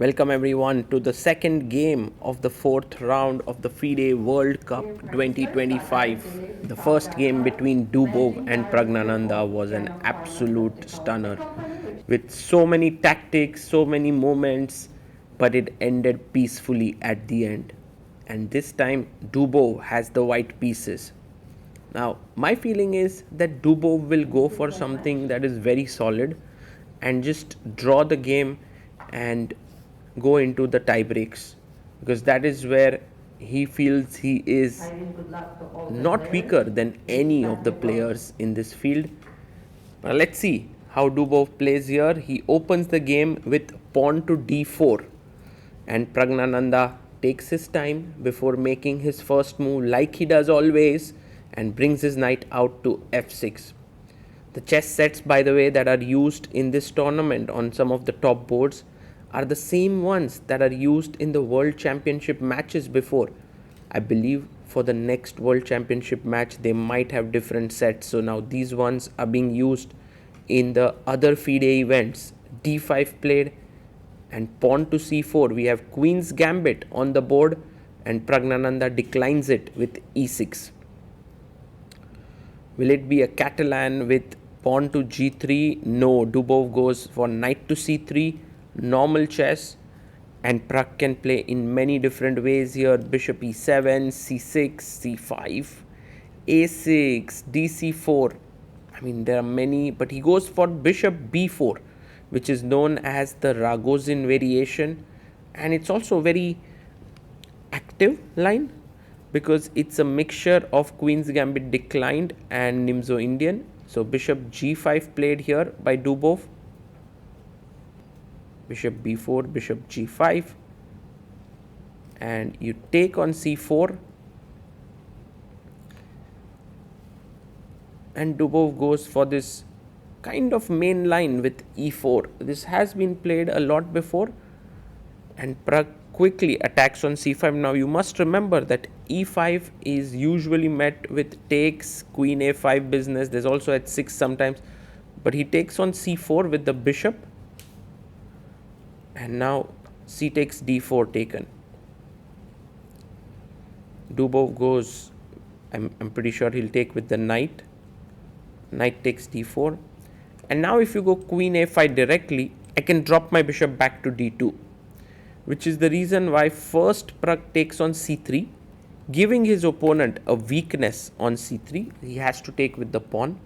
Welcome everyone to the second game of the fourth round of the FIDE World Cup 2025. The first game between Dubov and Praggnanandhaa was an absolute stunner with so many tactics, so many moments, but it ended peacefully at the end. And this time Dubov has the white pieces. Now, my feeling is that Dubov will go for something that is very solid and just draw the game and go into the tiebreaks, because that is where he feels he is not weaker than any of the players in this field. Now, let's see how Dubov plays here. He opens the game with pawn to d4, and Praggnanandhaa takes his time before making his first move like he does always and brings his knight out to f6. The chess sets, by the way, that are used in this tournament on some of the top boards are the same ones that are used in the World Championship matches before. I believe for the next World Championship match they might have different sets. So now these ones are being used in the other FIDE events. d5 played and pawn to c4. We have Queen's Gambit on the board and Praggnanandhaa declines it with e6. Will it be a Catalan with pawn to g3? No, Dubov goes for knight to c3, normal chess, and Pragg can play in many different ways here. Bishop e7, c6, c5, a6, dc4. I mean, there are many, but he goes for bishop b4, which is known as the Ragozin variation, and it's also a very active line because it's a mixture of Queen's Gambit declined and Nimzo Indian. So bishop g5 played here by Dubov. Bishop b4, bishop g5, and you take on c4, and Dubov goes for this kind of main line with e4. This has been played a lot before, and Pragg quickly attacks on c5. Now you must remember that e5 is usually met with takes, queen a5 business. There's also h6 sometimes, but he takes on c4 with the bishop, and now c takes d4 taken. Dubov goes, I'm pretty sure he'll take with the knight. Knight takes d4, and now if you go queen a5 directly, I can drop my bishop back to d2, which is the reason why first Pragg takes on c3, giving his opponent a weakness on c3. He has to take with the pawn,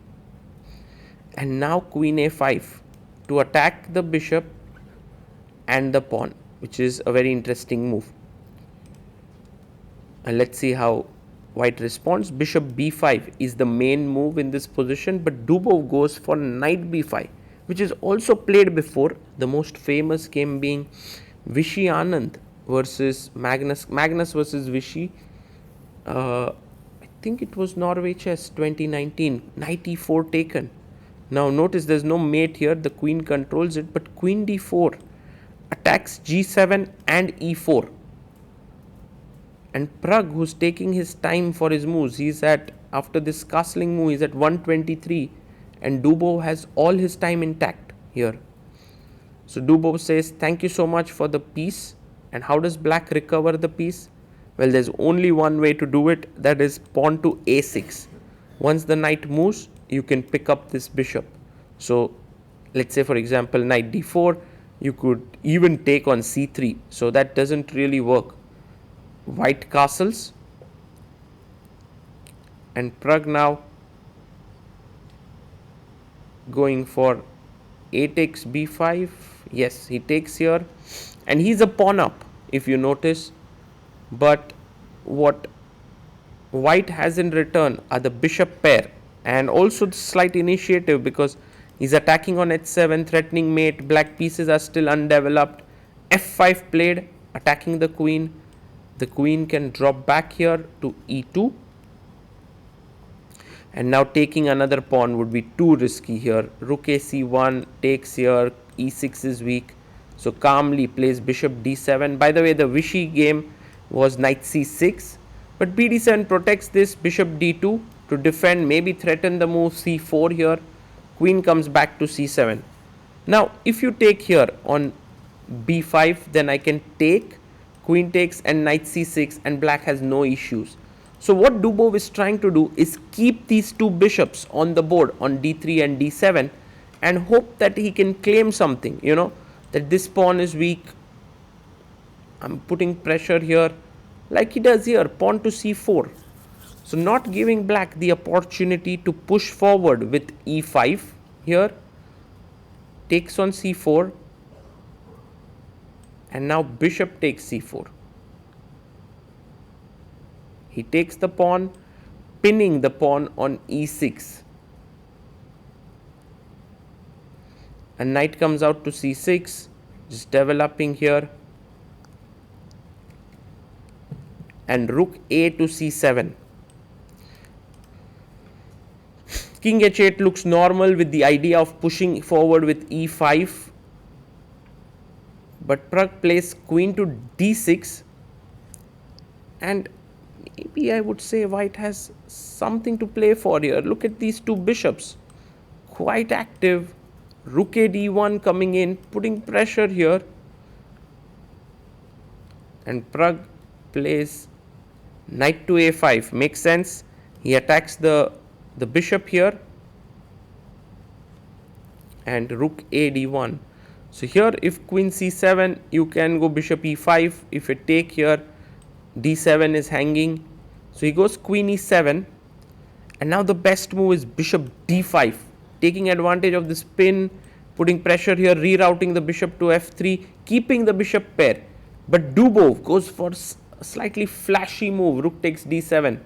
and now queen a5 to attack the bishop and the pawn, which is a very interesting move. And let's see how white responds. Bishop b5 is the main move in this position, but Dubov goes for knight b5, which is also played before, the most famous game being Vishy Anand versus Magnus versus Vishy. I think it was Norway Chess 2019. Knight e4 taken. Now notice there's no mate here, the queen controls it, but queen d4 attacks g7 and e4. And Pragg, who's taking his time for his moves, he's at, after this castling move, he's at 123, and Dubov has all his time intact here. So Dubov says, thank you so much for the piece. And how does black recover the piece? Well, there's only one way to do it, that is pawn to a6. Once the knight moves, you can pick up this bishop. So let's say, for example, knight d4, you could even take on c3. So that doesn't really work. White castles, and Pragg now going for a takes b5. Yes, he takes here, and he's a pawn up, if you notice. But what white has in return are the bishop pair, and also the slight initiative because he's attacking on h7, threatening mate. Black pieces are still undeveloped. f5 played, attacking the queen. The queen can drop back here to e2, and now taking another pawn would be too risky here. Rook a c1 takes here, e6 is weak, so calmly plays bishop d7. By the way, the Vishy game was knight c6, but bd7 protects this. Bishop d2 to defend, maybe threaten the move c4 here. Queen comes back to c7. Now if you take here on b5, then I can take, queen takes and knight c6, and black has no issues. So what Dubov is trying to do is keep these two bishops on the board on d3 and d7 and hope that he can claim something, that this pawn is weak. I'm putting pressure here like he does here, pawn to c4. So not giving black the opportunity to push forward with e5 here, takes on c4, and now bishop takes c4. He takes the pawn, pinning the pawn on e6. And knight comes out to c6, just developing here. And rook a to c7. King h8 looks normal with the idea of pushing forward with e5. But Pragg plays queen to d6. And maybe I would say white has something to play for here. Look at these two bishops, quite active. Rook a d1 coming in, putting pressure here. And Pragg plays knight to a5. Makes sense. He attacks the bishop here. And rook a d1. So here if queen c7, you can go bishop e5. If you take here, d7 is hanging. So he goes queen e7. And now the best move is bishop d5. Taking advantage of this pin, putting pressure here, rerouting the bishop to f3, keeping the bishop pair. But Dubov goes for a slightly flashy move, rook takes d7.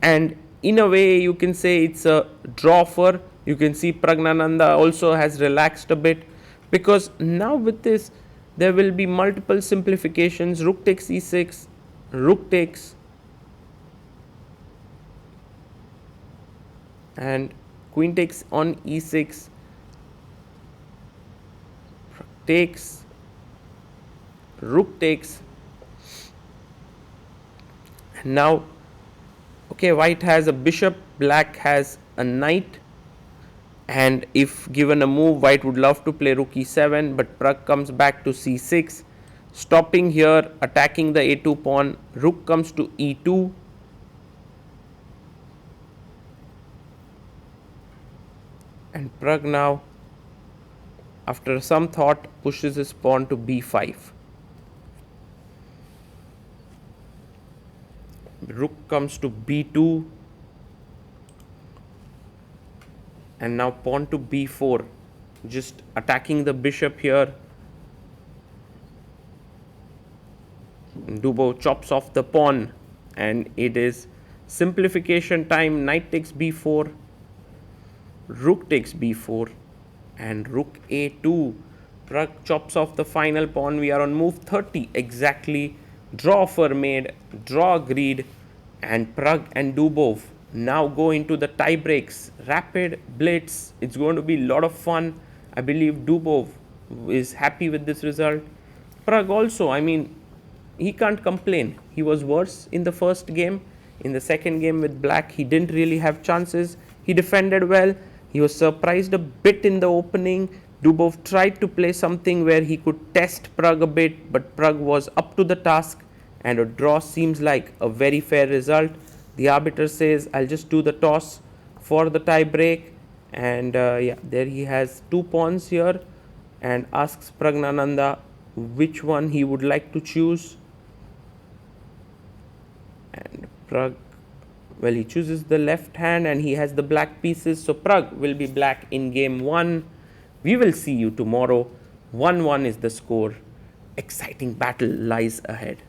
And in a way, you can say it's a draw for. You can see Praggnanandhaa also has relaxed a bit, because now with this, there will be multiple simplifications. Rook takes e6, rook takes, and queen takes on e6, takes, rook takes. And now, okay, white has a bishop, black has a knight. And if given a move, white would love to play rook e7, but Pragg comes back to c6, stopping here, attacking the a2 pawn. Rook comes to e2. And Pragg now, after some thought, pushes his pawn to b5. Rook comes to b2. And now pawn to b4, just attacking the bishop here. Dubov chops off the pawn, and it is simplification time. Knight takes b4, rook takes b4, and rook a2. Pragg chops off the final pawn. We are on move 30 exactly. Draw offer made, draw agreed, and Pragg and Dubov now go into the tie breaks. Rapid blitz. It's going to be a lot of fun. I believe Dubov is happy with this result. Pragg also, I mean, he can't complain. He was worse in the first game. In the second game with black, he didn't really have chances. He defended well. He was surprised a bit in the opening. Dubov tried to play something where he could test Pragg a bit, but Pragg was up to the task, and a draw seems like a very fair result. The arbiter says, I'll just do the toss for the tie break. And yeah, there he has two pawns here, and asks Praggnanandhaa which one he would like to choose. And Pragg, well, he chooses the left hand, and he has the black pieces. So Pragg will be black in game 1. We will see you tomorrow. 1-1 is the score. Exciting battle lies ahead.